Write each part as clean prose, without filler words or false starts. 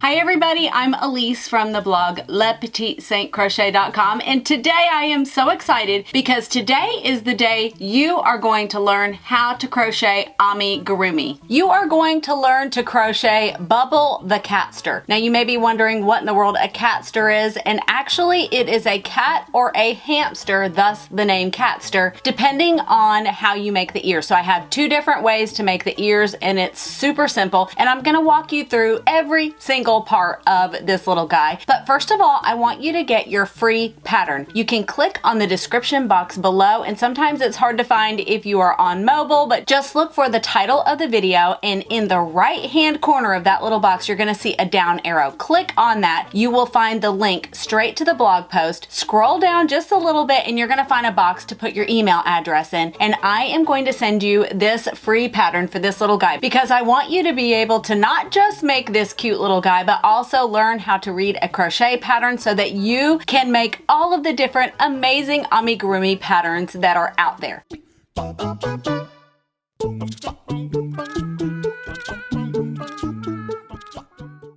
Hi everybody, I'm Elise from the blog LePetitSaintCrochet.com, and today I am so excited because today is the day you are going to learn how to crochet amigurumi. You are going to learn to crochet Bubble the Catster. Now you may be wondering what in the world a catster is, and actually it is a cat or a hamster, thus the name Catster, depending on how you make the ears. So I have two different ways to make the ears, and it's super simple, and I'm going to walk you through every single part of this little guy. But first of all, I want you to get your free pattern. You can click on the description box below, and sometimes it's hard to find if you are on mobile, but just look for the title of the video, and in the right hand corner of that little box you're going to see a down arrow. Click on that. You will find the link straight to the blog post. Scroll down just a little bit and you're going to find a box to put your email address in, and I am going to send you this free pattern for this little guy because I want you to be able to not just make this cute little guy, but also learn how to read a crochet pattern so that you can make all of the different amazing amigurumi patterns that are out there.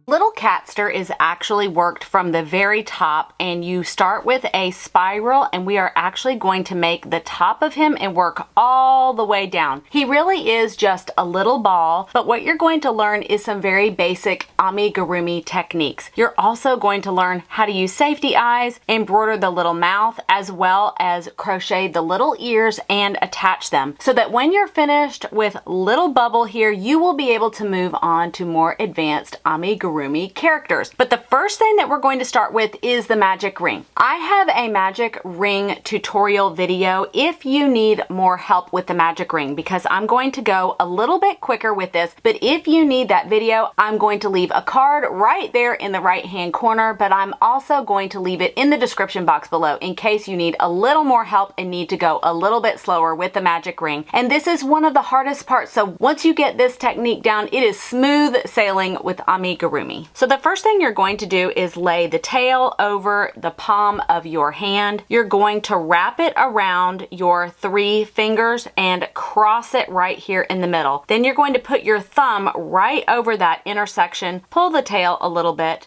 Little Catster is actually worked from the very top, and you start with a spiral, and we are actually going to make the top of him and work all the way down. He really is just a little ball, but what you're going to learn is some very basic amigurumi techniques. You're also going to learn how to use safety eyes, embroider the little mouth, as well as crochet the little ears and attach them, so that when you're finished with little Bubble here, you will be able to move on to more advanced amigurumi characters. But the first thing that we're going to start with is the magic ring. I have a magic ring tutorial video if you need more help with the magic ring, because I'm going to go a little bit quicker with this. But if you need that video, I'm going to leave a card right there in the right hand corner, but I'm also going to leave it in the description box below in case you need a little more help and need to go a little bit slower with the magic ring. And this is one of the hardest parts, so once you get this technique down, it is smooth sailing with amigurumi. So the first thing you're going to do is lay the tail over the palm of your hand. You're going to wrap it around your 3 fingers and cross it right here in the middle. Then you're going to put your thumb right over that intersection, pull the tail a little bit,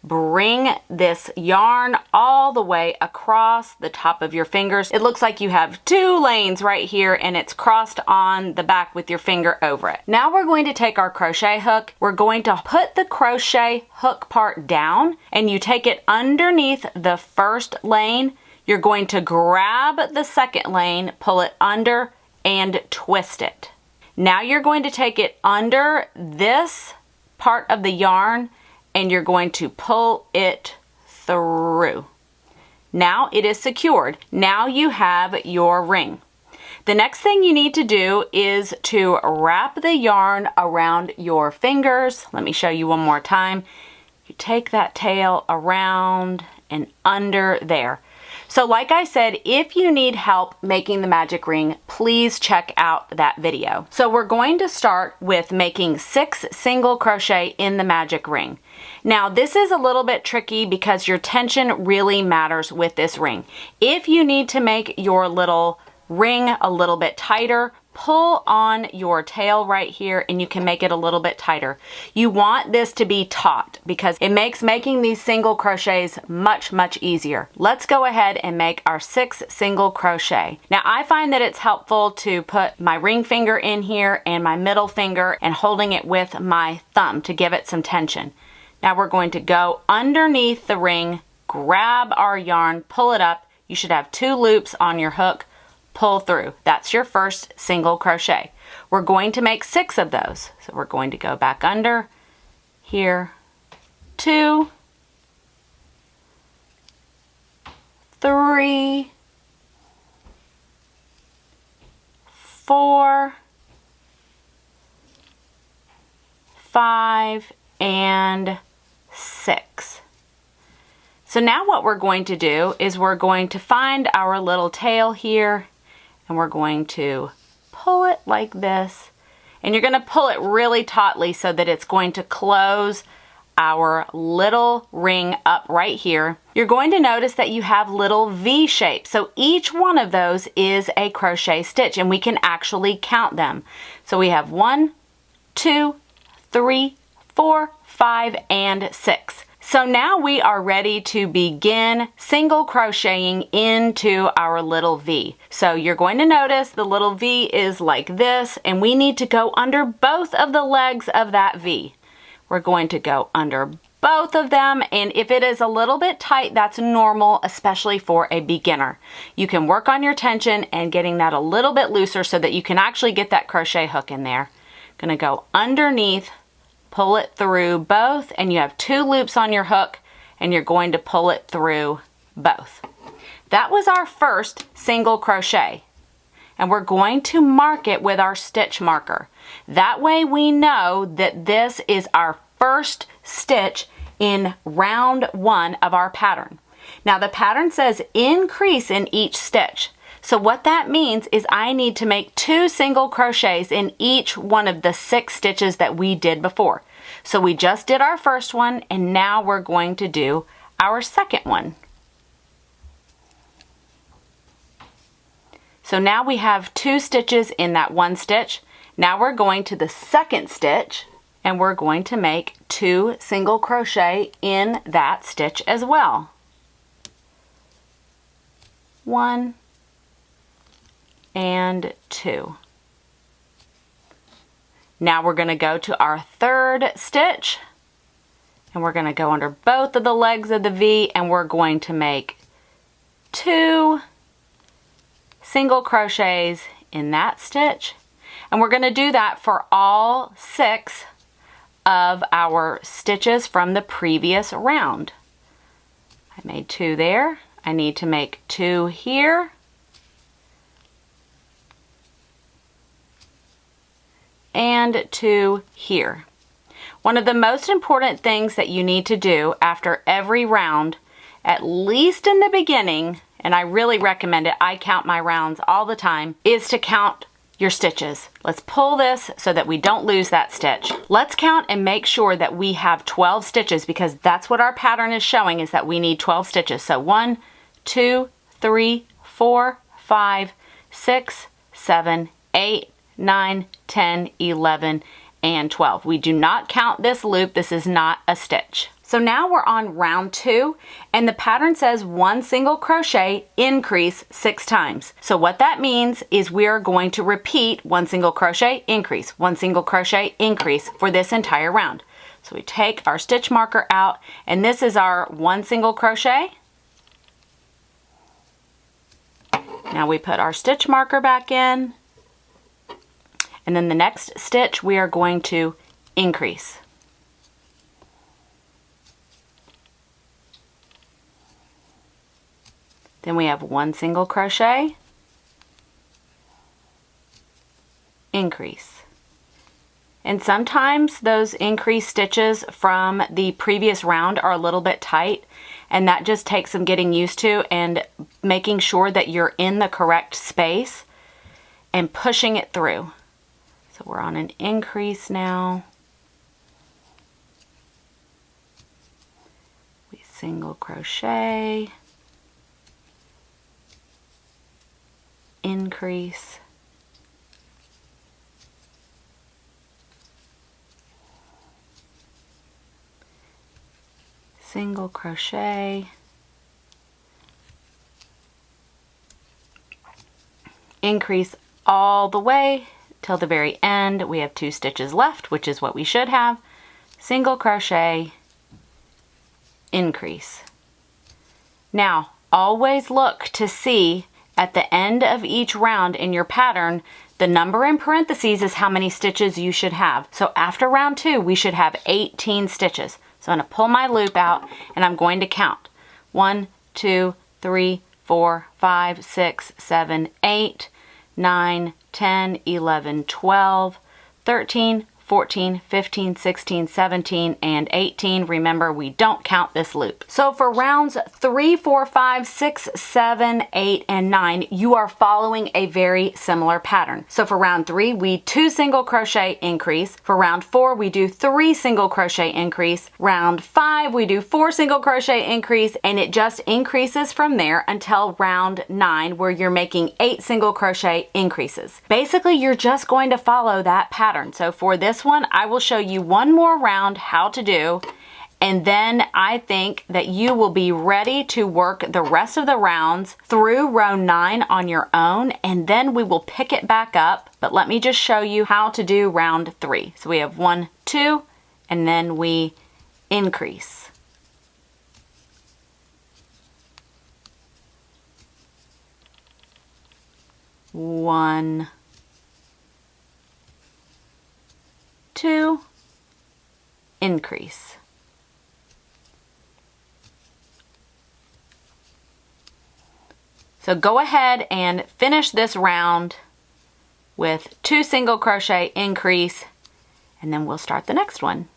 bring this yarn all the way across the top of your fingers. It looks like you have 2 lanes right here, and it's crossed on the back with your finger over it. Now we're going to take our crochet hook. We're going to put the crochet hook part down, and you take it underneath the first lane. You're going to grab the second lane, pull it under, and twist it. Now you're going to take it under this part of the yarn, and you're going to pull it through. Now it is secured. Now you have your ring. The next thing you need to do is to wrap the yarn around your fingers. Let me show you one more time. You take that tail around and under there. So like I said, if you need help making the magic ring, please check out that video. So we're going to start with making 6 single crochet in the magic ring. Now this is a little bit tricky because your tension really matters with this ring. If you need to make your little ring a little bit tighter, pull on your tail right here and you can make it a little bit tighter. You want this to be taut because it makes making these single crochets much easier. Let's go ahead and make our 6 single crochet. Now I find that it's helpful to put my ring finger in here and my middle finger and holding it with my thumb to give it some tension. Now we're going to go underneath the ring, grab our yarn, pull it up. You should have 2 loops on your hook. Pull through. That's your first single crochet. We're going to make 6 of those. So we're going to go back under here, 2, 3, 4, 5, and 6. So now what we're going to do is we're going to find our little tail here, and we're going to pull it like this, and you're going to pull it really tautly so that it's going to close our little ring up right here. You're going to notice that you have little V shapes. So each one of those is a crochet stitch, and we can actually count them. So we have 1, 2, 3, 4, 5, and 6. So now we are ready to begin single crocheting into our little V. So you're going to notice the little V is like this, and we need to go under both of the legs of that V. We're going to go under both of them, and if it is a little bit tight, that's normal, especially for a beginner. You can work on your tension and getting that a little bit looser so that you can actually get that crochet hook in there. Gonna go underneath, pull it through both, and you have 2 loops on your hook, and you're going to pull it through both. That was our first single crochet, and we're going to mark it with our stitch marker. That way we know that this is our first stitch in round 1 of our pattern. Now the pattern says increase in each stitch. So what that means is I need to make 2 single crochets in each one of the 6 stitches that we did before. So we just did our first one, and now we're going to do our second one. So now we have 2 stitches in that one stitch. Now we're going to the second stitch, and we're going to make 2 single crochet in that stitch as well. 1 and 2. Now we're going to go to our third stitch, and we're going to go under both of the legs of the V, and we're going to make 2 single crochets in that stitch. And we're going to do that for all 6 of our stitches from the previous round. I made 2 there. I need to make 2 here. And 2 here. One of the most important things that you need to do after every round, at least in the beginning, and I really recommend it, I count my rounds all the time, is to count your stitches. Let's pull this so that we don't lose that stitch. Let's count and make sure that we have 12 stitches, because that's what our pattern is showing, is that we need 12 stitches. So 1, 2, 3, 4, 5, 6, 7, 8, 9, 10, 11, and 12. We do not count this loop. This is not a stitch. So now we're on round 2, and the pattern says 1 single crochet, increase 6 times. So what that means is we are going to repeat 1 single crochet, increase, 1 single crochet, increase for this entire round. So we take our stitch marker out, and this is our 1 single crochet. Now we put our stitch marker back in, and then the next stitch we are going to increase. Then we have 1 single crochet, increase. And sometimes those increase stitches from the previous round are a little bit tight, and that just takes some getting used to and making sure that you're in the correct space and pushing it through. So we're on an increase now. We single crochet, increase, single crochet, increase all the way till the very end. We have 2 stitches left, which is what we should have. Single crochet, increase. Now, always look to see at the end of each round in your pattern, the number in parentheses is how many stitches you should have. So after round 2, we should have 18 stitches. So I'm going to pull my loop out, and I'm going to count. 1, 2, 3, 4, 5, 6, 7, 8, 9, 10, 11, 12, 13, 14, 15, 16, 17, and 18. Remember, we don't count this loop. So for rounds 3, 4, 5, 6, 7, 8, and 9, you are following a very similar pattern. So for round 3, we 2 single crochet, increase. For round 4, we do 3 single crochet, increase. Round 5, we do 4 single crochet, increase, and it just increases from there until round 9, where you're making 8 single crochet increases. Basically, you're just going to follow that pattern. So for this this one, I will show you one more round how to do, and then I think that you will be ready to work the rest of the rounds through row 9 on your own, and then we will pick it back up. But let me just show you how to do round 3. So we have 1, 2, and then we increase. One, 2, increase. So go ahead and finish this round with 2 single crochet, increase, and then we'll start the next one.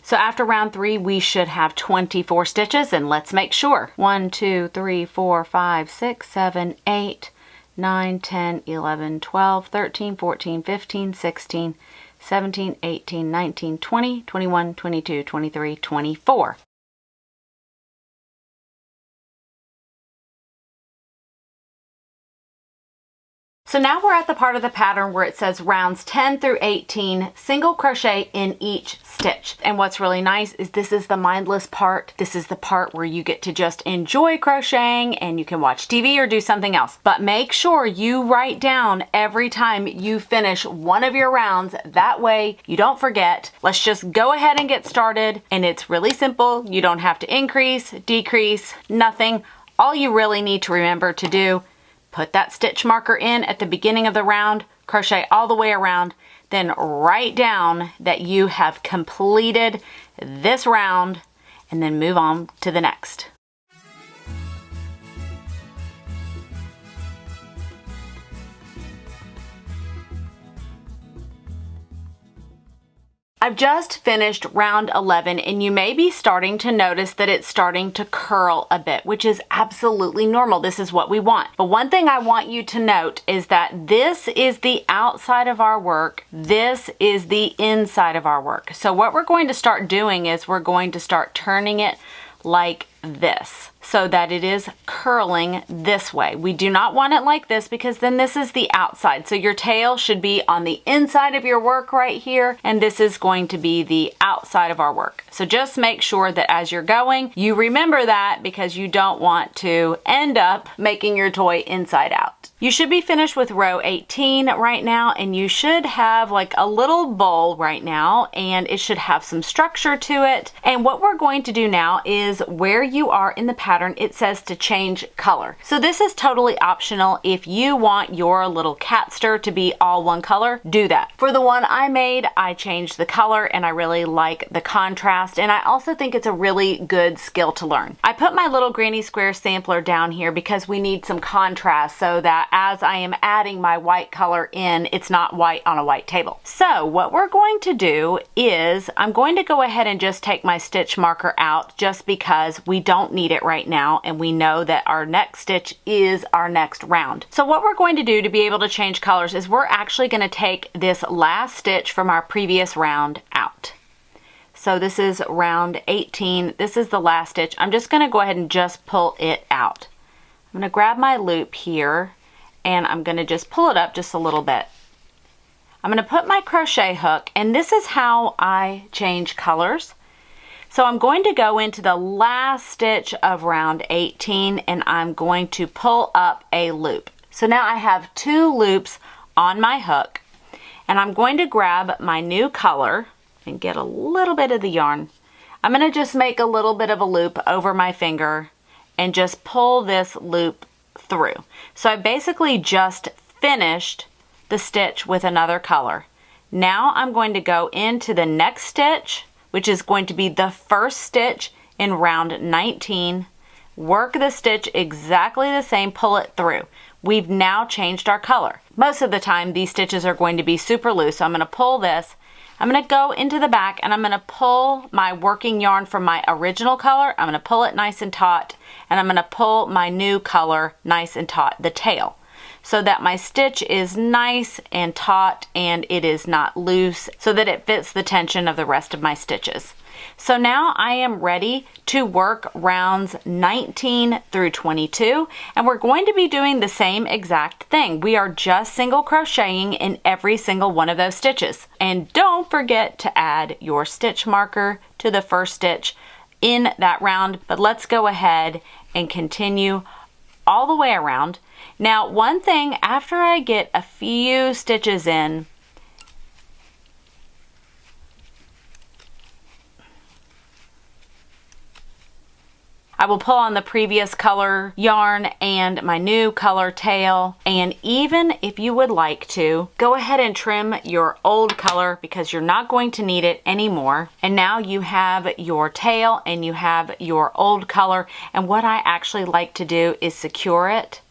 So after round 3, we should have 24 stitches, and let's make sure. 1, 2, 3, 4, 5, 6, 7, 8, 9, 10, 11, 12, 13, 14, 15, 16, 17, 18, 19, 20, 21, 22, 23, 24. So now we're at the part of the pattern where it says rounds 10 through 18, single crochet in each stitch. And what's really nice is this is the mindless part. This is the part where you get to just enjoy crocheting and you can watch TV or do something else. But make sure you write down every time you finish one of your rounds. That way you don't forget. Let's just go ahead and get started. And it's really simple. You don't have to increase, decrease, nothing. All you really need to remember to do, put that stitch marker in at the beginning of the round, crochet all the way around, then write down that you have completed this round, and then move on to the next. I've just finished round 11, and you may be starting to notice that it's starting to curl a bit, which is absolutely normal. This is what we want. But one thing I want you to note is that this is the outside of our work. This is the inside of our work. So what we're going to start doing is we're going to start turning it like this, so that it is curling this way. We do not want it like this because then this is the outside. So your tail should be on the inside of your work right here, and this is going to be the outside of our work. So just make sure that as you're going, you remember that, because you don't want to end up making your toy inside out. You should be finished with row 18 right now, and you should have like a little bowl right now, and it should have some structure to it. And what we're going to do now is where you are in the pattern, it says to change color. So this is totally optional. If you want your little catster to be all one color, do that. For the one I made, I changed the color, and I really like the contrast, and I also think it's a really good skill to learn. I put my little granny square sampler down here because we need some contrast, so that as I am adding my white color in, it's not white on a white table. So what we're going to do is I'm going to go ahead and just take my stitch marker out, just because we don't need it right now, and we know that our next stitch is our next round. So what we're going to do to be able to change colors is we're actually going to take this last stitch from our previous round out. So this is round 18. This is the last stitch. I'm just going to go ahead and just pull it out. I'm going to grab my loop here, and I'm going to just pull it up just a little bit. I'm going to put my crochet hook, and this is how I change colors. So I'm going to go into the last stitch of round 18, and I'm going to pull up a loop. So now I have 2 loops on my hook, and I'm going to grab my new color and get a little bit of the yarn. I'm going to just make a little bit of a loop over my finger and just pull this loop through. So I basically just finished the stitch with another color. Now I'm going to go into the next stitch, which is going to be the first stitch in round 19. Work the stitch exactly the same, pull it through. We've now changed our color. Most of the time these stitches are going to be super loose, so I'm going to pull this. I'm going to go into the back, and I'm going to pull my working yarn from my original color. I'm going to pull it nice and taut, and I'm going to pull my new color nice and taut, the tail. so that my stitch is nice and taut and it is not loose, so that it fits the tension of the rest of my stitches. So now I am ready to work rounds 19 through 22, and we're going to be doing the same exact thing. We are just single crocheting in every single one of those stitches. And don't forget to add your stitch marker to the first stitch in that round, but let's go ahead and continue all the way around. Now, one thing, after I get a few stitches in, I will pull on the previous color yarn and my new color tail, and even if you would like to, go ahead and trim your old color because you're not going to need it anymore. And now you have your tail and you have your old color, and what I actually like to do is secure it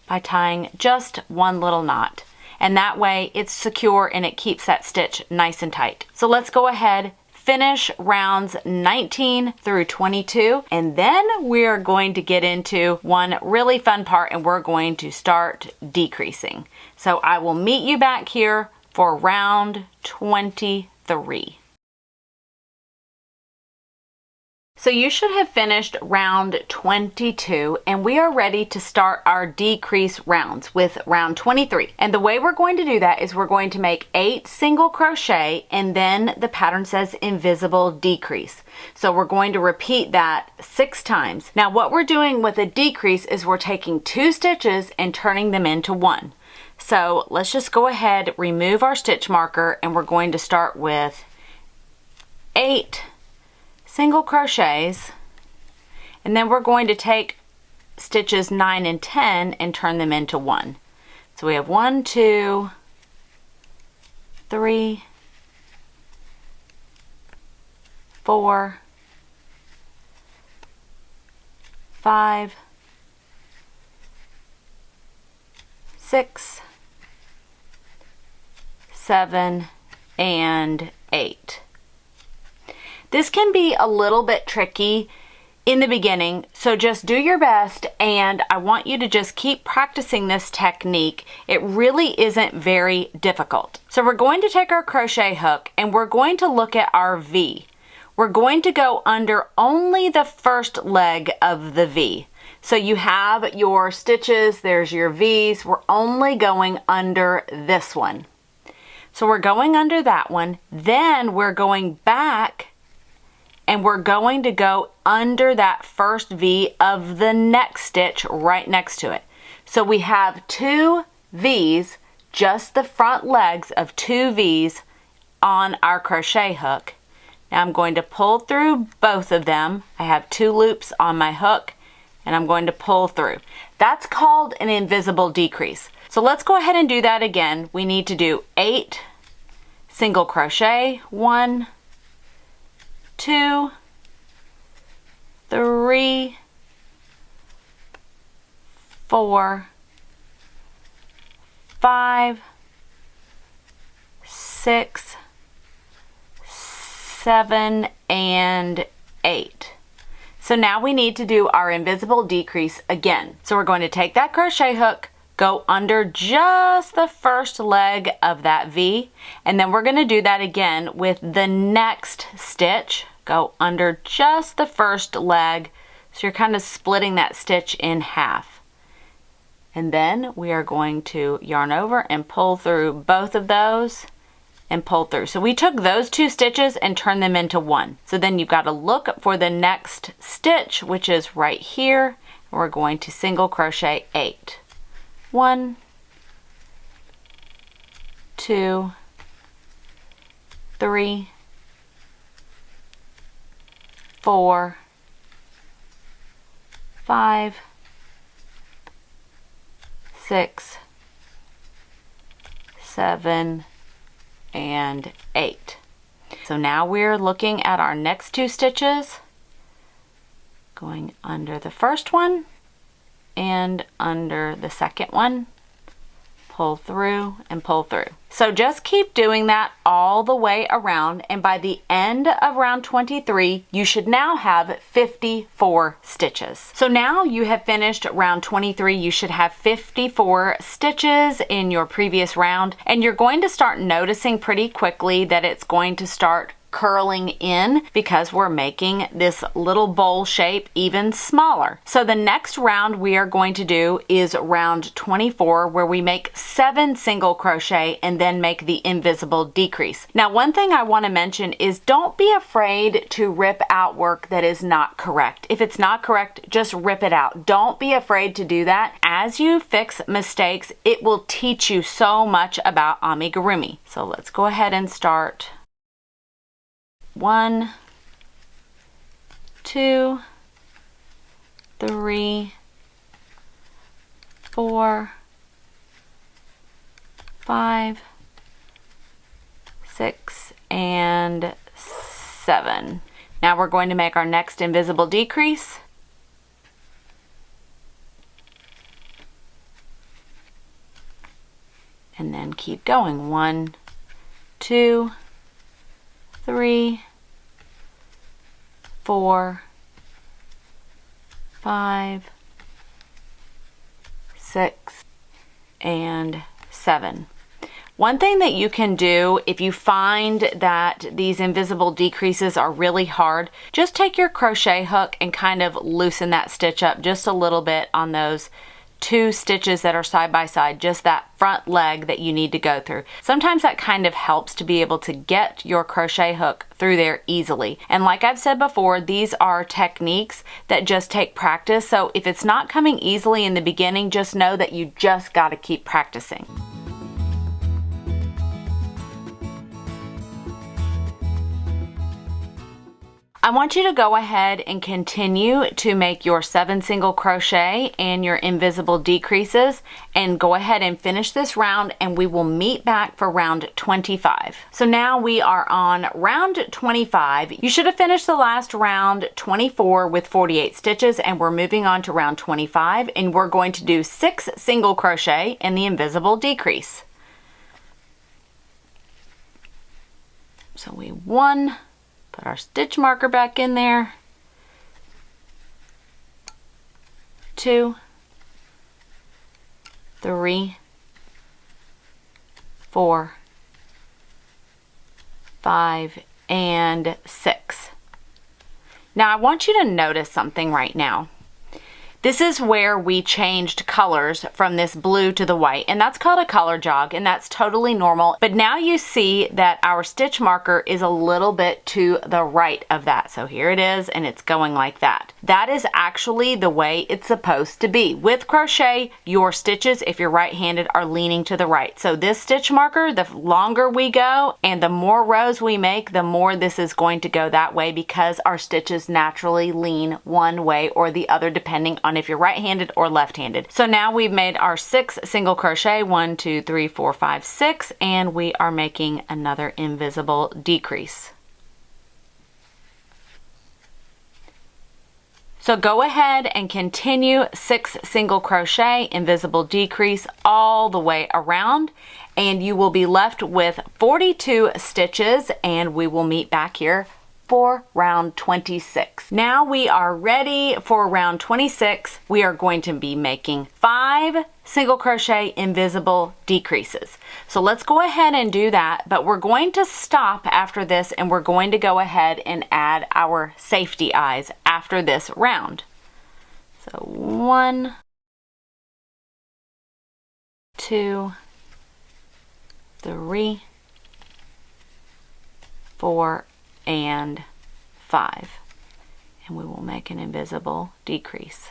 by tying just one little knot. And that way it's secure and it keeps that stitch nice and tight. So let's go ahead, finish rounds 19 through 22, and then we're going to get into one really fun part, and we're going to start decreasing. So I will meet you back here for round 23. So you should have finished round 22, and we are ready to start our decrease rounds with round 23. And the way we're going to do that is we're going to make 8 single crochet, and then the pattern says invisible decrease. So we're going to repeat that 6 times. Now what we're doing with a decrease is we're taking 2 stitches and turning them into 1. So let's just go ahead, remove our stitch marker, and we're going to start with 8 single crochets, and then we're going to take stitches 9 and 10 and turn them into 1. So we have 1, 2, 3, 4, 5, 6, 7, and 8. This can be a little bit tricky in the beginning, so just do your best, and I want you to just keep practicing this technique. It really isn't very difficult. So we're going to take our crochet hook and we're going to look at our V. We're going to go under only the first leg of the V. So you have your stitches, there's your V's. We're only going under this one. So we're going under that one, then we're going back and we're going to go under that first V of the next stitch right next to it. So we have 2 V's, just the front legs of 2 V's on our crochet hook. Now I'm going to pull through both of them. I have 2 loops on my hook, and I'm going to pull through. That's called an invisible decrease. So let's go ahead and do that again. We need to do 8 single crochet, 1, 2, 3, 4, 5, 6, 7, and 8. So now we need to do our invisible decrease again. So we're going to take that crochet hook, go under just the first leg of that V, and then we're going to do that again with the next stitch. Go under just the first leg, so you're kind of splitting that stitch in half. And then we are going to yarn over and pull through both of those and pull through. So we took those 2 stitches and turned them into 1. So then you've got to look for the next stitch, which is right here. We're going to single crochet 8. 1, 2, 3, 4, 5, 6, 7, and 8. So now we're looking at our next 2 stitches, going under the first one and under the second one, pull through, and pull through. So just keep doing that all the way around, and by the end of round 23, you should now have 54 stitches. So now you have finished round 23. You should have 54 stitches in your previous round, and you're going to start noticing pretty quickly that it's going to start curling in because we're making this little bowl shape even smaller. So the next round we are going to do is round 24, where we make 7 single crochet and then make the invisible decrease. Now, one thing I want to mention is don't be afraid to rip out work that is not correct. If it's not correct, just rip it out. Don't be afraid to do that. As you fix mistakes, it will teach you so much about amigurumi. So let's go ahead and start. 1, 2, 3, 4, 5, 6, and 7. Now we're going to make our next invisible decrease. And then keep going. 1, 2, 3, 4, 5, 6, and 7. One thing that you can do if you find that these invisible decreases are really hard, just take your crochet hook and kind of loosen that stitch up just a little bit on those 2 stitches that are side by side, just that front leg that you need to go through. Sometimes that kind of helps to be able to get your crochet hook through there easily. And like I've said before, these are techniques that just take practice. So if it's not coming easily in the beginning, just know that you just got to keep practicing. I want you to go ahead and continue to make your 7 single crochet and your invisible decreases, and go ahead and finish this round, and we will meet back for round 25. So now we are on round 25. You should have finished the last round 24 with 48 stitches, and we're moving on to round 25, and we're going to do 6 single crochet and the invisible decrease. So we put our stitch marker back in there, 2, 3, 4, 5, and 6. Now I want you to notice something right now. This is where we changed colors from this blue to the white, and that's called a color jog, and that's totally normal. But now you see that our stitch marker is a little bit to the right of that. So here it is, and it's going like that. That is actually the way it's supposed to be. With crochet, your stitches, if you're right-handed, are leaning to the right. So this stitch marker, the longer we go and the more rows we make, the more this is going to go that way, because our stitches naturally lean one way or the other depending on if you're right-handed or left-handed. So now we've made our 6 single crochet, 1, 2, 3, 4, 5, 6, and we are making another invisible decrease. So go ahead and continue 6 single crochet, invisible decrease all the way around, and you will be left with 42 stitches, and we will meet back here for round 26. Now we are ready for round 26. We are going to be making 5 single crochet invisible decreases. So let's go ahead and do that, but we're going to stop after this, and we're going to go ahead and add our safety eyes after this round. So 1, 2, 3, 4, and 5, and we will make an invisible decrease.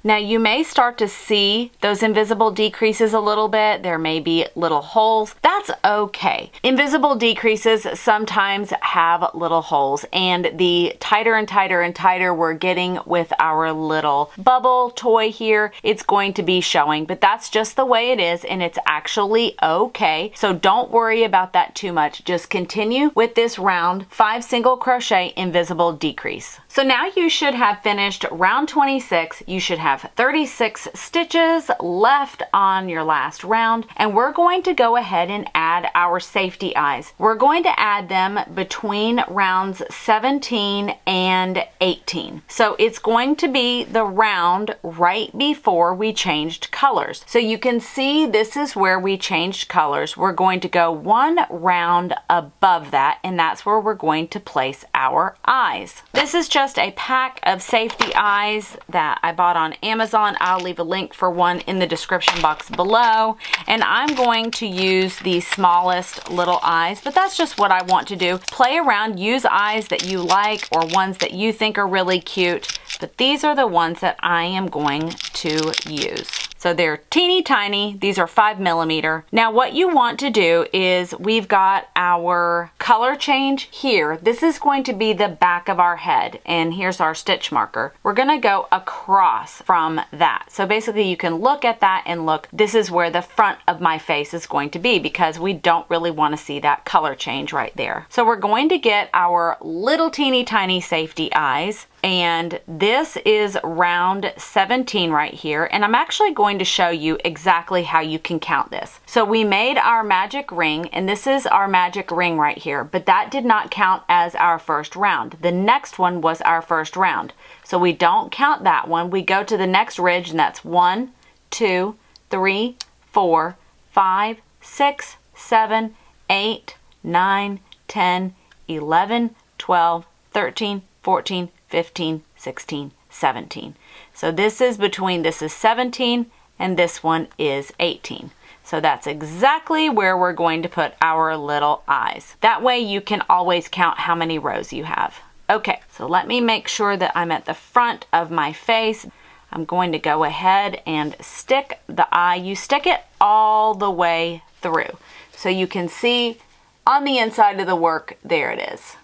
Now you may start to see those invisible decreases a little bit. There may be little holes. That's okay. Invisible decreases sometimes have little holes, and the tighter and tighter and tighter we're getting with our little bubble toy here, it's going to be showing, but that's just the way it is, and it's actually okay. So don't worry about that too much. Just continue with this round 5 single crochet invisible decrease. So now you should have finished round 26. You should have 36 stitches left on your last round, and we're going to go ahead and add our safety eyes. We're going to add them between rounds 17 and 18. So it's going to be the round right before we changed colors. So you can see this is where we changed colors. We're going to go one round above that, and that's where we're going to place our eyes. This is just a pack of safety eyes that I bought on Amazon. I'll leave a link for one in the description box below. And I'm going to use the smallest little eyes, but that's just what I want to do. Play around, use eyes that you like or ones that you think are really cute, but these are the ones that I am going to use. So they're teeny tiny. These are 5mm. Now what you want to do is we've got our color change here. This is going to be the back of our head, and here's our stitch marker. We're gonna go across from that. So basically you can look at that and look, this is where the front of my face is going to be, because we don't really want to see that color change right there. So we're going to get our little teeny tiny safety eyes, and this is round 17 right here, and I'm actually going to show you exactly how you can count this. So we made our magic ring, and this is our magic ring right here, but that did not count as our first round. The next one was our first round, so we don't count that one. We go to the next ridge, and that's 1, 2, 3, 4, 5, 6, 7, 8, 9, 10, 11, 12, 13, 14, 15, 16, 17. So this is 17 and this one is 18. So that's exactly where we're going to put our little eyes. That way you can always count how many rows you have. Okay, so let me make sure that I'm at the front of my face. I'm going to go ahead and stick the eye. You stick it all the way through. So you can see on the inside of the work, there it is.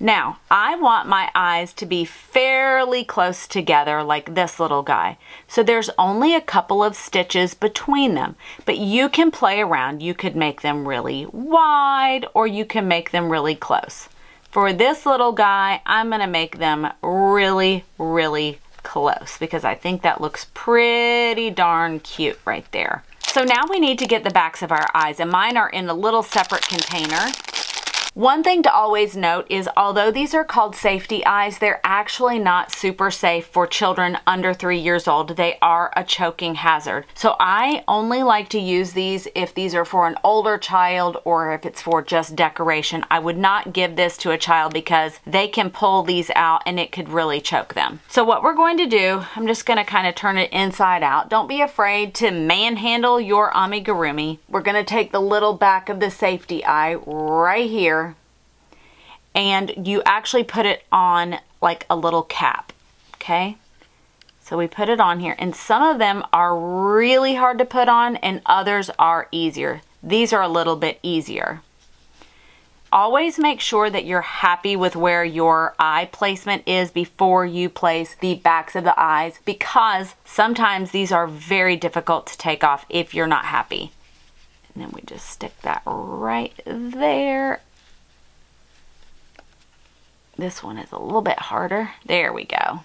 Now, I want my eyes to be fairly close together like this little guy. So there's only a couple of stitches between them, but you can play around. You could make them really wide or you can make them really close. For this little guy, I'm going to make them really, really close because I think that looks pretty darn cute right there. So now we need to get the backs of our eyes, and mine are in a little separate container. One thing to always note is although these are called safety eyes, they're actually not super safe for children under 3 years old. They are a choking hazard. So I only like to use these if these are for an older child or if it's for just decoration. I would not give this to a child because they can pull these out and it could really choke them. So what we're going to do, I'm just going to kind of turn it inside out. Don't be afraid to manhandle your amigurumi. We're going to take the little back of the safety eye right here, and you actually put it on like a little cap, okay? So we put it on here, and some of them are really hard to put on and others are easier. These are a little bit easier. Always make sure that you're happy with where your eye placement is before you place the backs of the eyes, because sometimes these are very difficult to take off if you're not happy. And then we just stick that right there. This one is a little bit harder. There we go.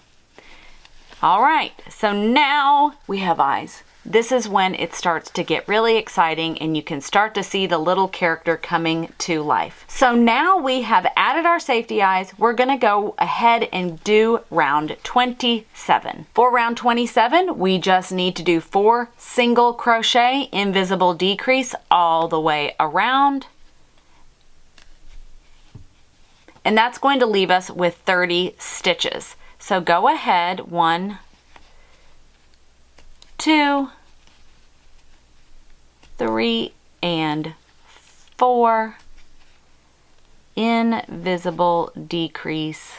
All right, so now we have eyes. This is when it starts to get really exciting and you can start to see the little character coming to life. So now we have added our safety eyes. We're gonna go ahead and do round 27. For round 27, we just need to do 4 single crochet invisible decrease all the way around. And that's going to leave us with 30 stitches. So go ahead, 1, 2, 3, and 4, invisible decrease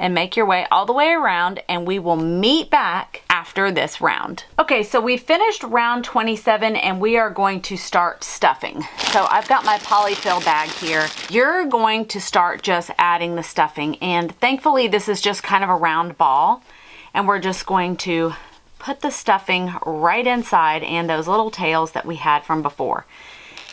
and make your way all the way around, and we will meet back after this round. Okay, so we finished round 27 and we are going to start stuffing. So I've got my polyfill bag here. You're going to start just adding the stuffing, and thankfully this is just kind of a round ball, and we're just going to put the stuffing right inside and those little tails that we had from before.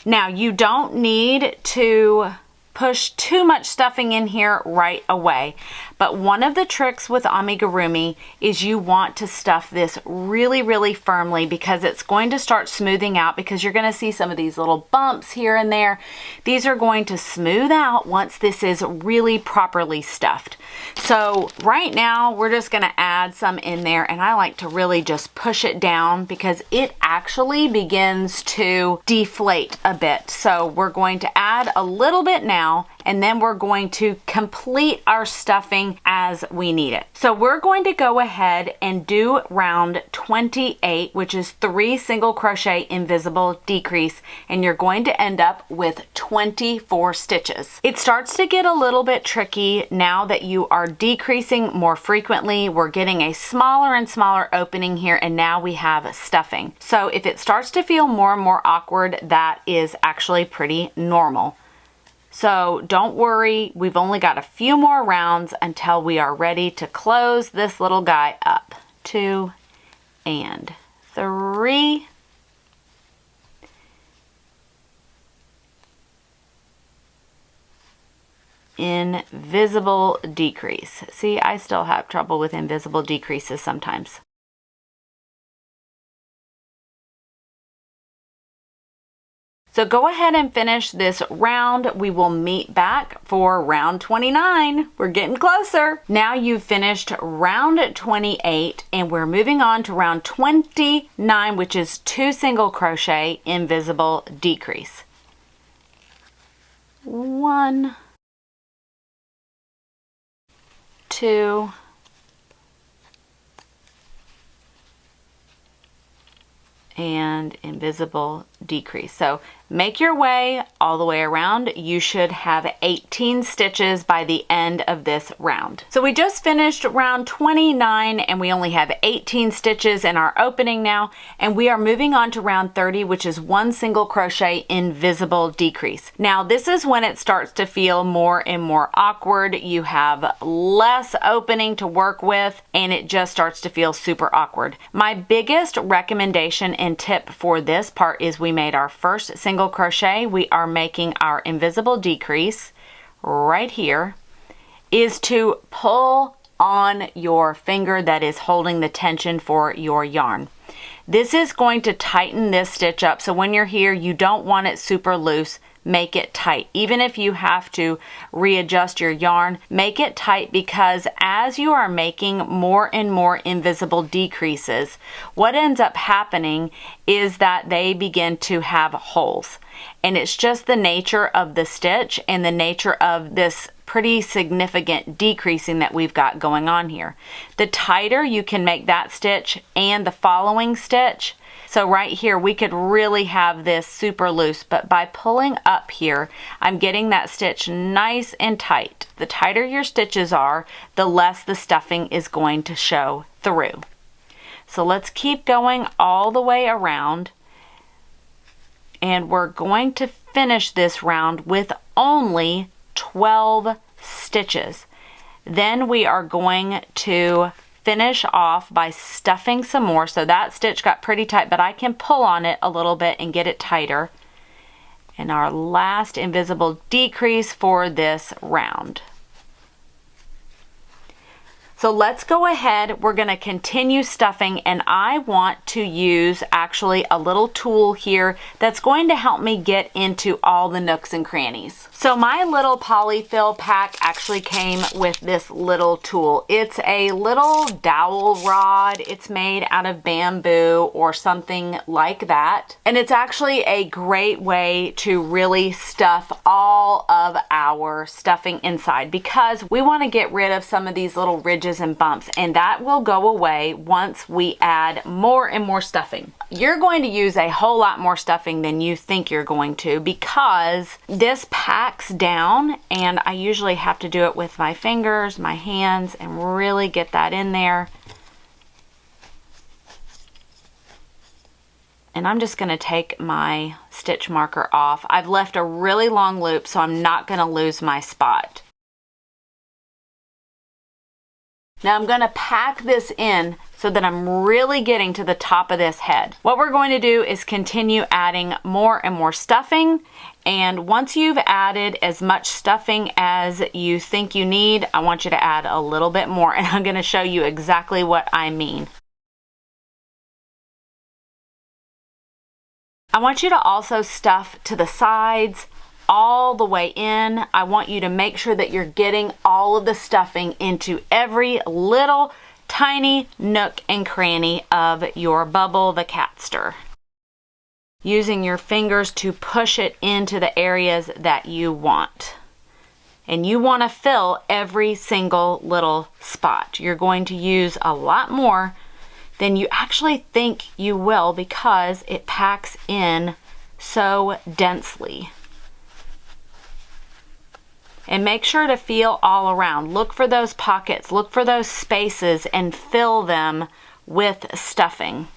Now, you don't need to push too much stuffing in here right away, but one of the tricks with amigurumi is you want to stuff this really, really firmly, because it's going to start smoothing out, because you're going to see some of these little bumps here and there. These are going to smooth out once this is really properly stuffed. So right now we're just going to add some in there, and I like to really just push it down because it actually begins to deflate a bit. So we're going to add a little bit now, and then we're going to complete our stuffing as we need it. So we're going to go ahead and do round 28, which is 3 single crochet invisible decrease, and you're going to end up with 24 stitches. It starts to get a little bit tricky now that you are decreasing more frequently. We're getting a smaller and smaller opening here, and now we have stuffing. So if it starts to feel more and more awkward, that is actually pretty normal. So don't worry, we've only got a few more rounds until we are ready to close this little guy up. 2 and 3. Invisible decrease. See, I still have trouble with invisible decreases sometimes. So go ahead and finish this round. We will meet back for round 29. We're getting closer. Now you've finished round 28 and we're moving on to round 29, which is 2 single crochet invisible decrease. 1, 2, and invisible decrease. So make your way all the way around. You should have 18 stitches by the end of this round. So we just finished round 29 and we only have 18 stitches in our opening now, and we are moving on to round 30, which is 1 single crochet invisible decrease. Now this is when it starts to feel more and more awkward. You have less opening to work with and it just starts to feel super awkward. My biggest recommendation and tip for this part is we made our first single crochet. We are making our invisible decrease right here, is to pull on your finger that is holding the tension for your yarn. This is going to tighten this stitch up, so when you're here you don't want it super loose. Make it tight. Even if you have to readjust your yarn, make it tight, because as you are making more and more invisible decreases, what ends up happening is that they begin to have holes. And it's just the nature of the stitch and the nature of this pretty significant decreasing that we've got going on here. The tighter you can make that stitch and the following stitch, so right here we could really have this super loose, but by pulling up here, I'm getting that stitch nice and tight. The tighter your stitches are, the less the stuffing is going to show through. So let's keep going all the way around, and we're going to finish this round with only 12 stitches. Then we are going to finish off by stuffing some more. So that stitch got pretty tight, but I can pull on it a little bit and get it tighter. And our last invisible decrease for this round. So let's go ahead, we're going to continue stuffing, and I want to use actually a little tool here that's going to help me get into all the nooks and crannies. So my little polyfill pack actually came with this little tool. It's a little dowel rod. It's made out of bamboo or something like that. And it's actually a great way to really stuff all of our stuffing inside, because we want to get rid of some of these little ridges ridges and bumps, and that will go away once we add more and more stuffing. You're going to use a whole lot more stuffing than you think you're going to, because this packs down, and I usually have to do it with my fingers, my hands, and really get that in there. And I'm just going to take my stitch marker off. I've left a really long loop, so I'm not going to lose my spot. Now I'm going to pack this in so that I'm really getting to the top of this head. What we're going to do is continue adding more and more stuffing, and once you've added as much stuffing as you think you need, I want you to add a little bit more, and I'm going to show you exactly what I mean. I want you to also stuff to the sides all the way in. I want you to make sure that you're getting all of the stuffing into every little tiny nook and cranny of your bubble, the Catster. Using your fingers to push it into the areas that you want. And you want to fill every single little spot. You're going to use a lot more than you actually think you will, because it packs in so densely. And make sure to feel all around. Look for those pockets, look for those spaces, and fill them with stuffing.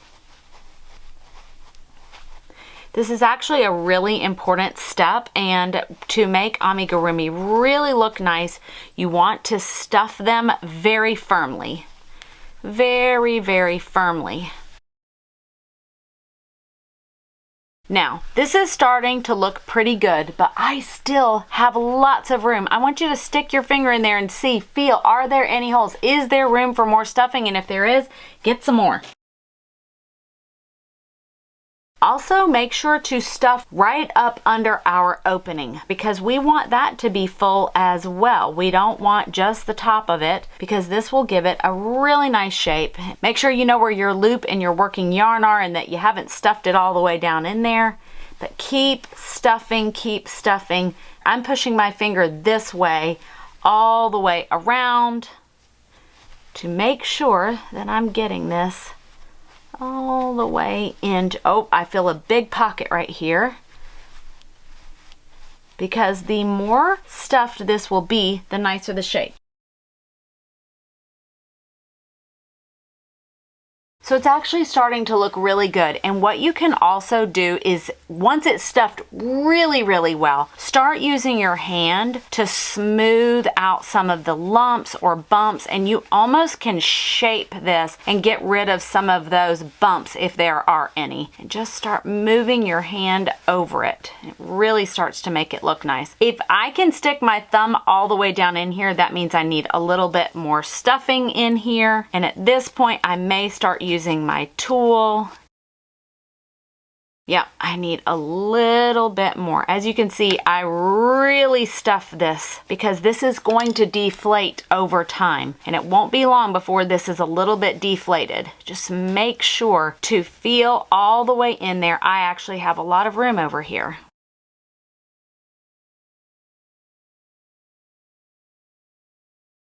This is actually a really important step, and to make amigurumi really look nice, you want to stuff them very firmly. Very, very firmly. Now, this is starting to look pretty good, but I still have lots of room. I want you to stick your finger in there and see, feel, are there any holes? Is there room for more stuffing? And if there is, get some more. Also, make sure to stuff right up under our opening, because we want that to be full as well. We don't want just the top of it, because this will give it a really nice shape. Make sure you know where your loop and your working yarn are and that you haven't stuffed it all the way down in there. But keep stuffing, keep stuffing. I'm pushing my finger this way all the way around to make sure that I'm getting this all the way into, oh, I feel a big pocket right here, because the more stuffed this will be, the nicer the shape. So it's actually starting to look really good. And what you can also do is, once it's stuffed really, really well, start using your hand to smooth out some of the lumps or bumps, and you almost can shape this and get rid of some of those bumps if there are any. And just start moving your hand over it. It really starts to make it look nice. If I can stick my thumb all the way down in here, that means I need a little bit more stuffing in here. And at this point, I may start using my tool. Yep, I need a little bit more. As you can see, I really stuffed this because this is going to deflate over time, and it won't be long before this is a little bit deflated. Just make sure to feel all the way in there. I actually have a lot of room over here.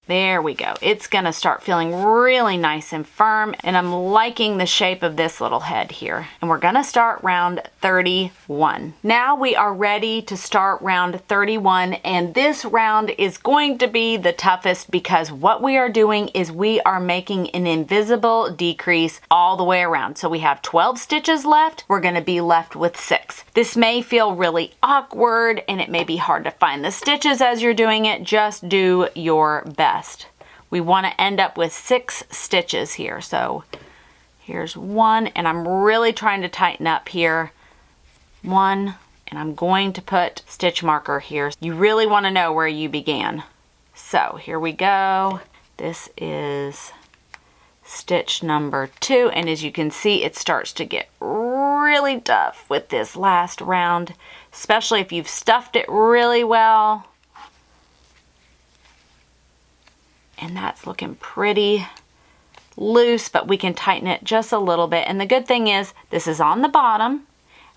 There we go. It's going to start feeling really nice and firm, and I'm liking the shape of this little head here. And we're going to start round 31. Now we are ready to start round 31, and this round is going to be the toughest because what we are doing is we are making an invisible decrease all the way around. So we have 12 stitches left. We're going to be left with 6. This may feel really awkward, and it may be hard to find the stitches as you're doing it. Just do your best. We want to end up with 6 stitches here. So here's 1, and I'm really trying to tighten up here. 1, and I'm going to put stitch marker here. You really want to know where you began. So here we go. This is stitch number 2, and as you can see, it starts to get really tough with this last round, especially if you've stuffed it really well. And that's looking pretty loose, but we can tighten it just a little bit. And the good thing is this is on the bottom.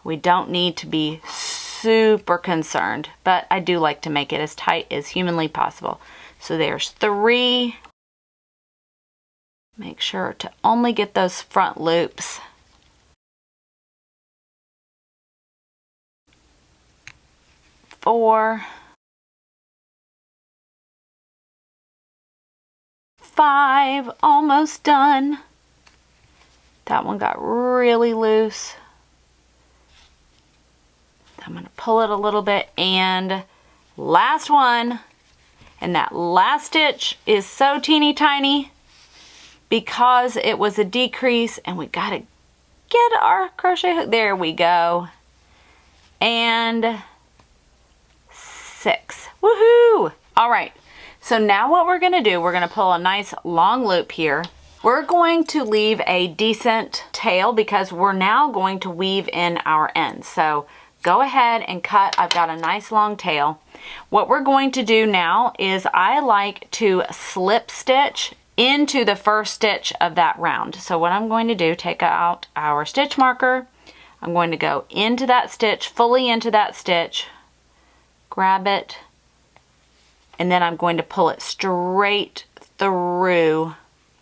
We don't need to be super concerned, but I do like to make it as tight as humanly possible. So there's 3, Make sure to only get those front loops. Four, 5, almost done. That one got really loose. I'm going to pull it a little bit, and last one. And that last stitch is so teeny tiny because it was a decrease, and we got to get our crochet hook. There we go. And 6. Woohoo! All right. So now what we're going to do, we're going to pull a nice long loop here. We're going to leave a decent tail because we're now going to weave in our ends. So go ahead and cut. I've got a nice long tail. What we're going to do now is I like to slip stitch into the first stitch of that round. So what I'm going to do, take out our stitch marker. I'm going to go into that stitch, fully into that stitch, grab it, and then I'm going to pull it straight through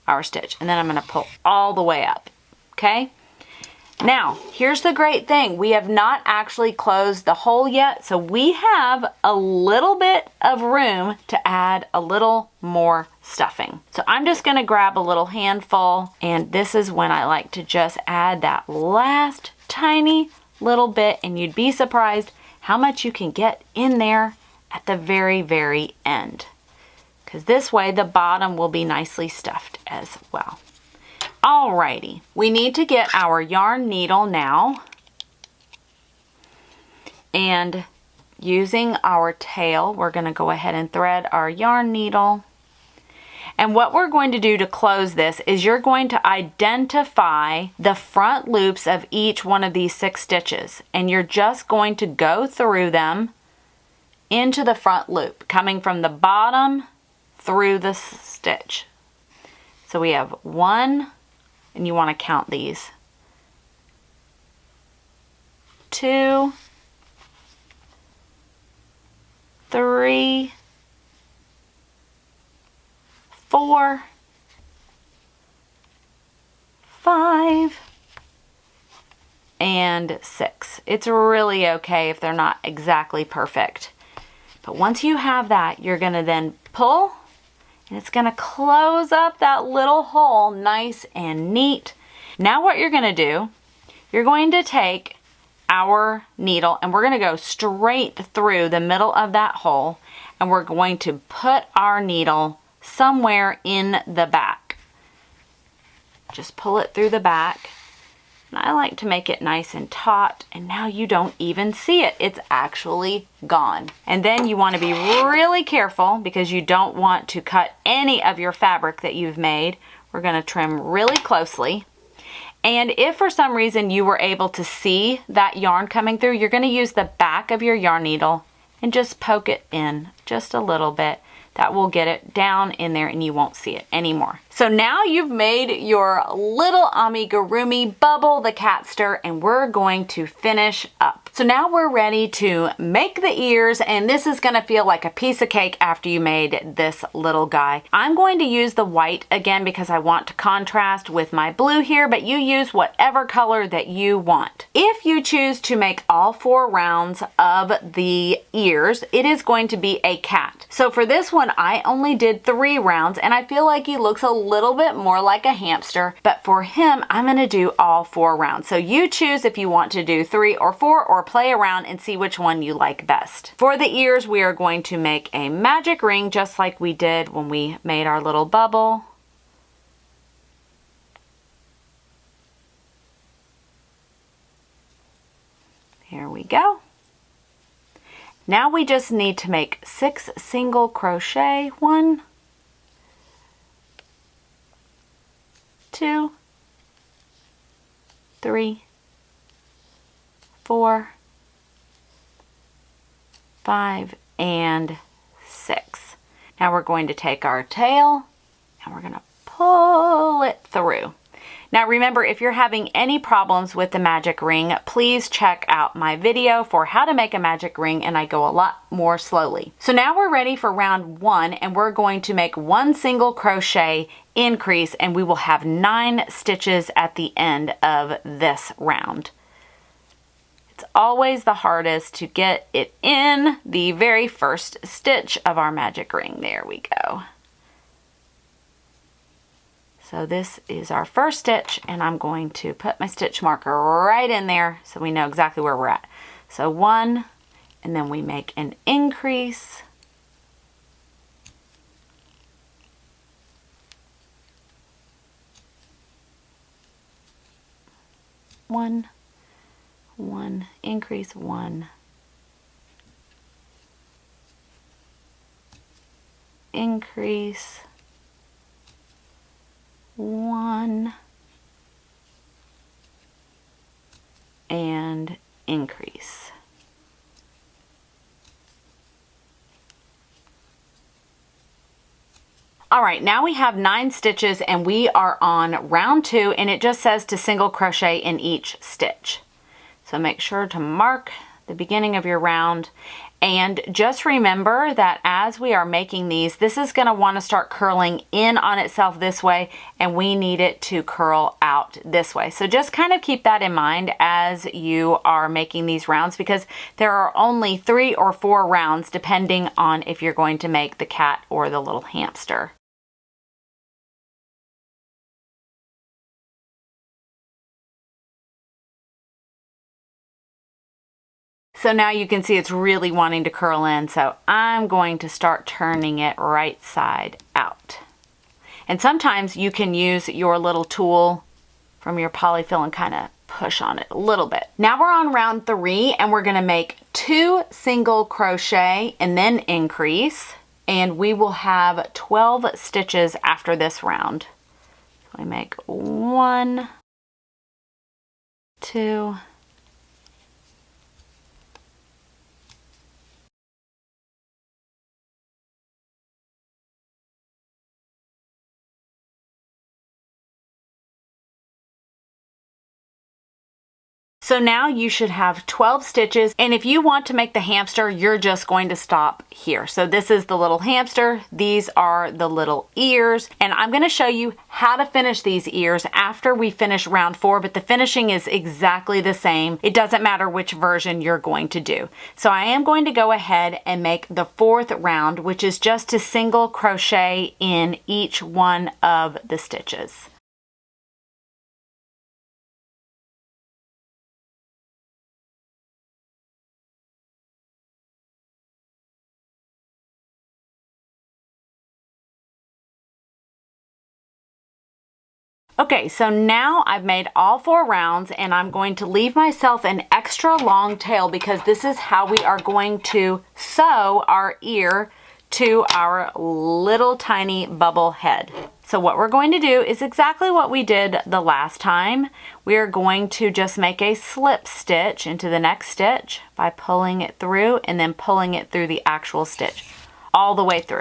our stitch. And then I'm going to pull all the way up, okay? Now, here's the great thing. We have not actually closed the hole yet, so we have a little bit of room to add a little more stuffing. So I'm just going to grab a little handful, and this is when I like to just add that last tiny little bit, and you'd be surprised how much you can get in there at the very, very end. Because this way the bottom will be nicely stuffed as well. Alrighty, we need to get our yarn needle now, and using our tail, we're going to go ahead and thread our yarn needle. And what we're going to do to close this is you're going to identify the front loops of each one of these 6 stitches, and you're just going to go through them into the front loop, coming from the bottom through the stitch. So we have 1, and you want to count these. 2, 3, 4, 5, and 6. It's really okay if they're not exactly perfect. But once you have that, you're going to then pull, and it's going to close up that little hole nice and neat. Now what you're going to do, you're going to take our needle, and we're going to go straight through the middle of that hole, and we're going to put our needle somewhere in the back. Just pull it through the back. And I like to make it nice and taut, and now you don't even see it. It's actually gone. And then you want to be really careful because you don't want to cut any of your fabric that you've made. We're going to trim really closely. And if for some reason you were able to see that yarn coming through, you're going to use the back of your yarn needle and just poke it in just a little bit. That will get it down in there and you won't see it anymore. So now you've made your little amigurumi bubble, the catster, and we're going to finish up. So now we're ready to make the ears, and this is going to feel like a piece of cake after you made this little guy. I'm going to use the white again because I want to contrast with my blue here, but you use whatever color that you want. If you choose to make all 4 rounds of the ears, it is going to be a cat. So for this one, I only did 3 rounds, and I feel like he looks a little bit more like a hamster, but for him, I'm going to do all 4 rounds. So you choose if you want to do 3 or 4, or play around and see which one you like best. For the ears, we are going to make a magic ring just like we did when we made our little bubble. Here we go. Now we just need to make 6 single crochet. 1, 2, 3, 4, 5, and 6. Now we're going to take our tail and we're going to pull it through. Now remember, if you're having any problems with the magic ring, please check out my video for how to make a magic ring, and I go a lot more slowly. So now we're ready for round 1, and we're going to make 1 single crochet increase, and we will have 9 stitches at the end of this round. It's always the hardest to get it in the very first stitch of our magic ring. There we go. So this is our first stitch, and I'm going to put my stitch marker right in there so we know exactly where we're at. So 1, and then we make an increase. One, increase 1, increase 1, and increase. All right, now we have 9 stitches and we are on round 2, and it just says to single crochet in each stitch. So make sure to mark the beginning of your round, and just remember that as we are making these, this is going to want to start curling in on itself this way, and we need it to curl out this way. So just kind of keep that in mind as you are making these rounds, because there are only 3 or 4 rounds depending on if you're going to make the cat or the little hamster. So now you can see it's really wanting to curl in, so I'm going to start turning it right side out. And sometimes you can use your little tool from your polyfill and kind of push on it a little bit. Now we're on round 3, and we're going to make 2 single crochet and then increase, and we will have 12 stitches after this round. So we make 1, 2, so now you should have 12 stitches, and if you want to make the hamster, you're just going to stop here. So this is the little hamster, these are the little ears, and I'm going to show you how to finish these ears after we finish round 4, but the finishing is exactly the same. It doesn't matter which version you're going to do. So I am going to go ahead and make the 4th round, which is just to single crochet in each one of the stitches. Okay, so now I've made all 4 rounds, and I'm going to leave myself an extra long tail because this is how we are going to sew our ear to our little tiny bubble head. So what we're going to do is exactly what we did the last time. We are going to just make a slip stitch into the next stitch by pulling it through and then pulling it through the actual stitch all the way through.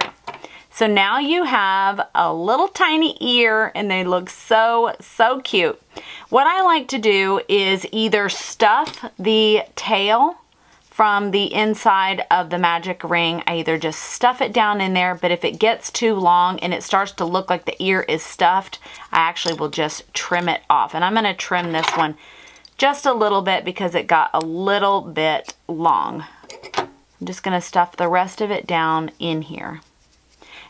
So now you have a little tiny ear, and they look so cute. What I like to do is either stuff the tail from the inside of the magic ring. I either just stuff it down in there, but if it gets too long and it starts to look like the ear is stuffed, I actually will just trim it off. And I'm going to trim this one just a little bit because it got a little bit long. I'm just going to stuff the rest of it down in here.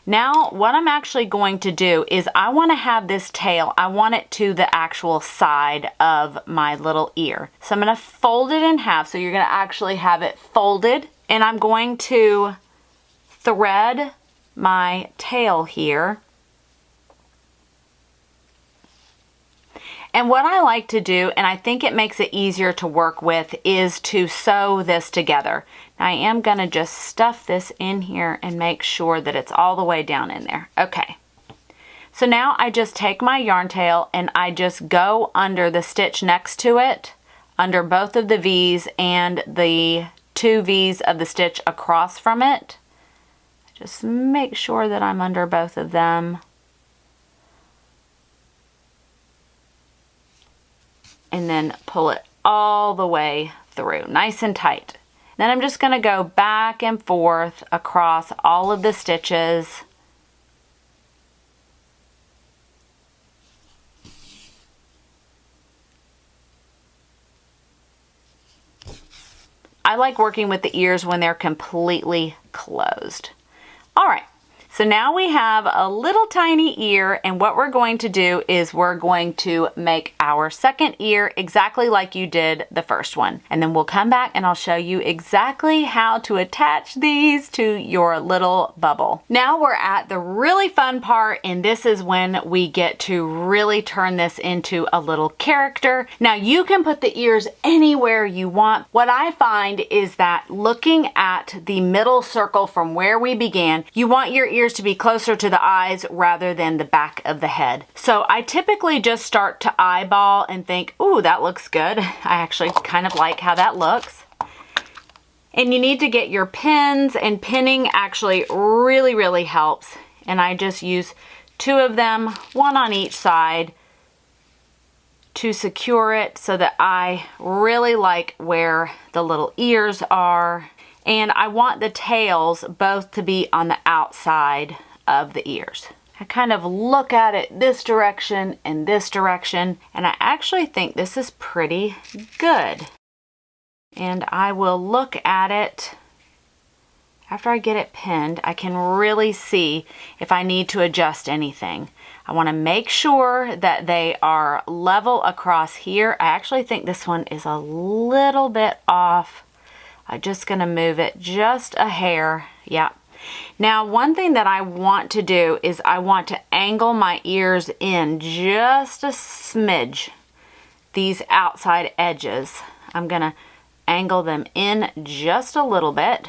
Now, what I'm actually going to do is I want to have this tail, I want it to the actual side of my little ear. So I'm going to fold it in half, so you're going to actually have it folded, and I'm going to thread my tail here. And what I like to do, and I think it makes it easier to work with, is to sew this together. Now I am going to just stuff this in here and make sure that it's all the way down in there. Okay. So now I just take my yarn tail and I just go under the stitch next to it, under both of the V's and the 2 V's of the stitch across from it. Just make sure that I'm under both of them. and then pull it all the way through, nice and tight. Then I'm just going to go back and forth across all of the stitches. I like working with the ears when they're completely closed. All right. So now we have a little tiny ear, and what we're going to do is we're going to make our second ear exactly like you did the first one. And then we'll come back and I'll show you exactly how to attach these to your little bubble. Now we're at the really fun part, and this is when we get to really turn this into a little character. Now you can put the ears anywhere you want. What I find is that looking at the middle circle from where we began, you want your ears to be closer to the eyes rather than the back of the head. So I typically just start to eyeball and think, ooh, that looks good. I actually kind of like how that looks. And you need to get your pins, and pinning actually really helps. And I just use 2 of them, 1 on each side, to secure it so that I really like where the little ears are. And I want the tails both to be on the outside of the ears. I kind of look at it this direction and this direction, and I actually think this is pretty good. And I will look at it after I get it pinned. I can really see if I need to adjust anything. I want to make sure that they are level across here. I actually think this one is a little bit off. I'm just going to move it just a hair. Yeah. Now, one thing that I want to do is I want to angle my ears in just a smidge. These outside edges, I'm going to angle them in just a little bit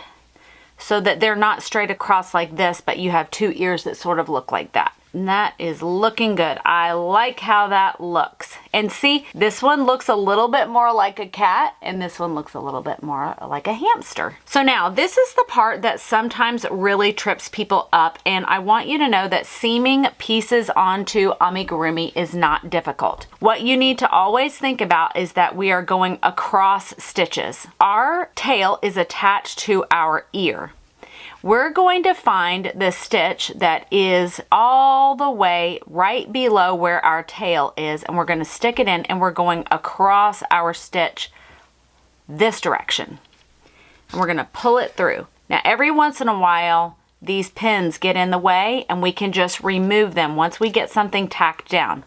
so that they're not straight across like this, but you have 2 ears that sort of look like that. And that is looking good. I like how that looks. And see, this one looks a little bit more like a cat, and this one looks a little bit more like a hamster. So now, this is the part that sometimes really trips people up, and I want you to know that seaming pieces onto amigurumi is not difficult. What you need to always think about is that we are going across stitches. Our tail is attached to our ear. We're going to find the stitch that is all the way right below where our tail is, and we're going to stick it in, and we're going across our stitch this direction. And we're going to pull it through. Now, every once in a while, these pins get in the way, and we can just remove them once we get something tacked down.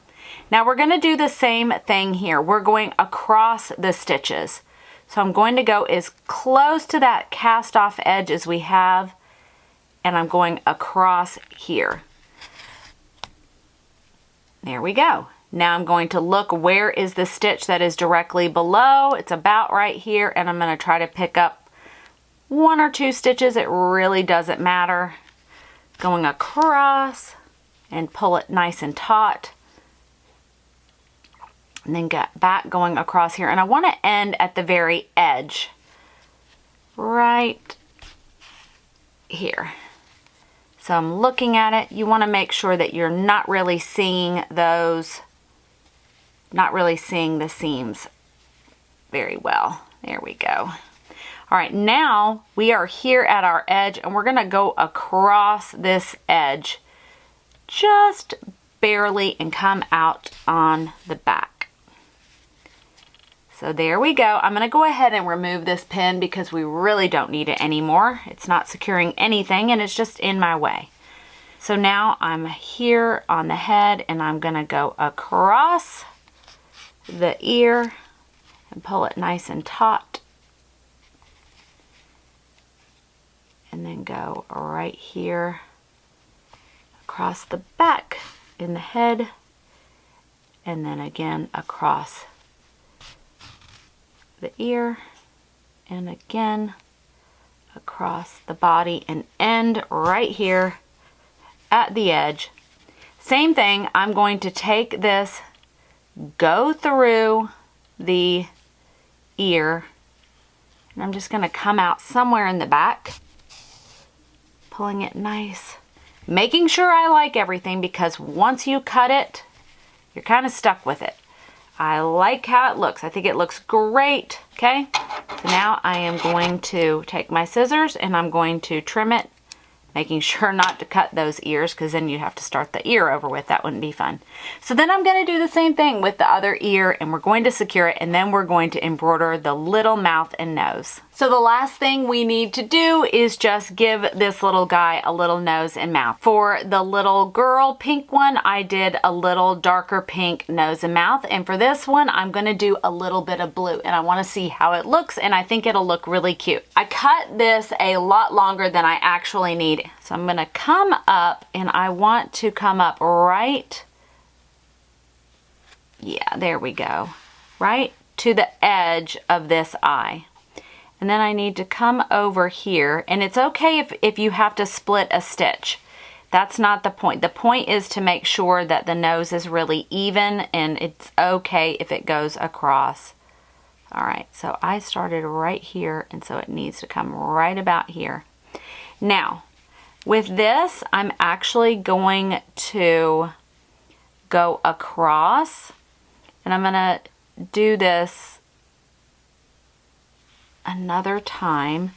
Now, we're going to do the same thing here. We're going across the stitches. So I'm going to go as close to that cast off edge as we have, and I'm going across here. There we go. Now I'm going to look, where is the stitch that is directly below? It's about right here, and I'm going to try to pick up 1 or 2 stitches. It really doesn't matter. Going across and pull it nice and taut. And then get back going across here. And I want to end at the very edge. Right here. So I'm looking at it. You want to make sure that you're not really seeing those, not really seeing the seams very well. There we go. All right, now we are here at our edge, and we're going to go across this edge just barely and come out on the back. So there we go. I'm going to go ahead and remove this pin because we really don't need it anymore. It's not securing anything, and it's just in my way. So now I'm here on the head, and I'm going to go across the ear and pull it nice and taut. And then go right here across the back in the head, and then again across the ear, and again across the body, and end right here at the edge. Same thing, I'm going to take this, go through the ear, and I'm just going to come out somewhere in the back, pulling it nice, making sure I like everything, because once you cut it, you're kind of stuck with it. I like how it looks. I think it looks great. Okay, so now I am going to take my scissors and I'm going to trim it, making sure not to cut those ears because then you'd have to start the ear over with. That wouldn't be fun. So then I'm going to do the same thing with the other ear, and we're going to secure it, and then we're going to embroider the little mouth and nose. So the last thing we need to do is just give this little guy a little nose and mouth. For the little girl pink one, I did a little darker pink nose and mouth, and for this one, I'm going to do a little bit of blue, and I want to see how it looks, and I think it'll look really cute. I cut this a lot longer than I actually need. So I'm going to come up, and I want to come up right, yeah, there we go, right to the edge of this eye. And then I need to come over here, and it's okay if you have to split a stitch. That's not the point. The point is to make sure that the nose is really even, and it's okay if it goes across. All right, so I started right here, and so it needs to come right about here. Now, with this, I'm actually going to go across, and I'm going to do this another time.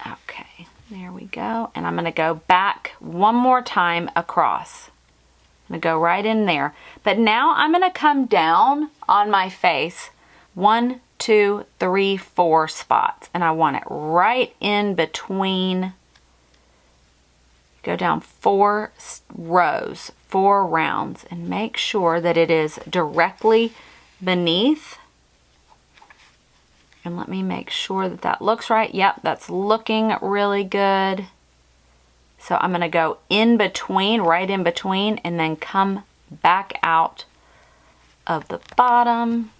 Okay, there we go. And I'm going to go back one more time across. I'm going to go right in there. But now I'm going to come down on my face 1, 2, 3, 4 spots. And I want it right in between. Go down 4 rows, 4 rounds, and make sure that it is directly beneath. And let me make sure that that looks right. Yep, that's looking really good. So I'm going to go in between, right in between, and then come back out of the bottom.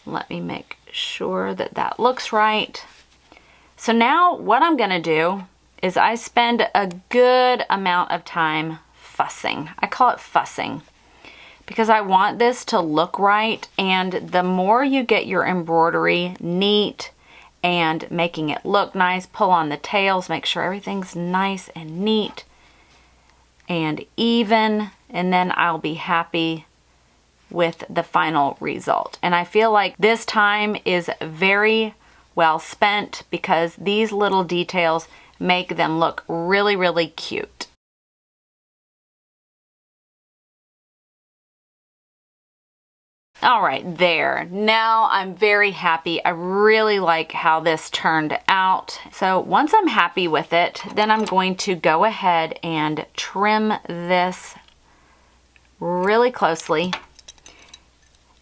Let me make sure that that looks right. So now what I'm going to do is I spend a good amount of time fussing. I call it fussing, because I want this to look right, and the more you get your embroidery neat and making it look nice, pull on the tails, make sure everything's nice and neat and even, and then I'll be happy with the final result. And I feel like this time is very well spent because these little details make them look really, really cute. All right, there. Now I'm very happy. I really like how this turned out. So once I'm happy with it, then I'm going to go ahead and trim this really closely.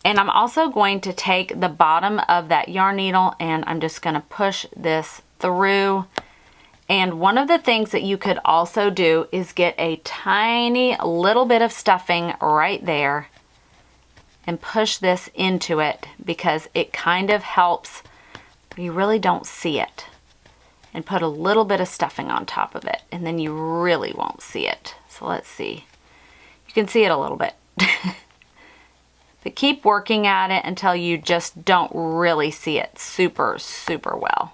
And I'm also going to take the bottom of that yarn needle and I'm just going to push this through. And one of the things that you could also do is get a tiny little bit of stuffing right there and push this into it, because it kind of helps. You really don't see it. And put a little bit of stuffing on top of it, and then you really won't see it. So let's see. You can see it a little bit. But keep working at it until you just don't really see it super, super well.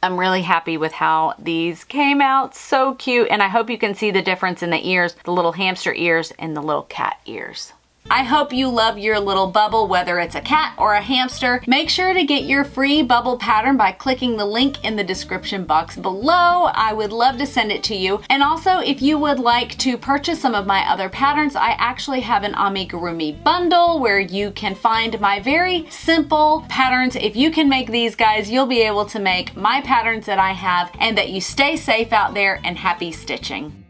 I'm really happy with how these came out. So cute. And I hope you can see the difference in the ears, the little hamster ears and the little cat ears. I hope you love your little bubble, whether it's a cat or a hamster. Make sure to get your free bubble pattern by clicking the link in the description box below. I would love to send it to you. And also, if you would like to purchase some of my other patterns, I actually have an amigurumi bundle where you can find my very simple patterns. If you can make these guys, you'll be able to make my patterns that I have, and that you stay safe out there and happy stitching.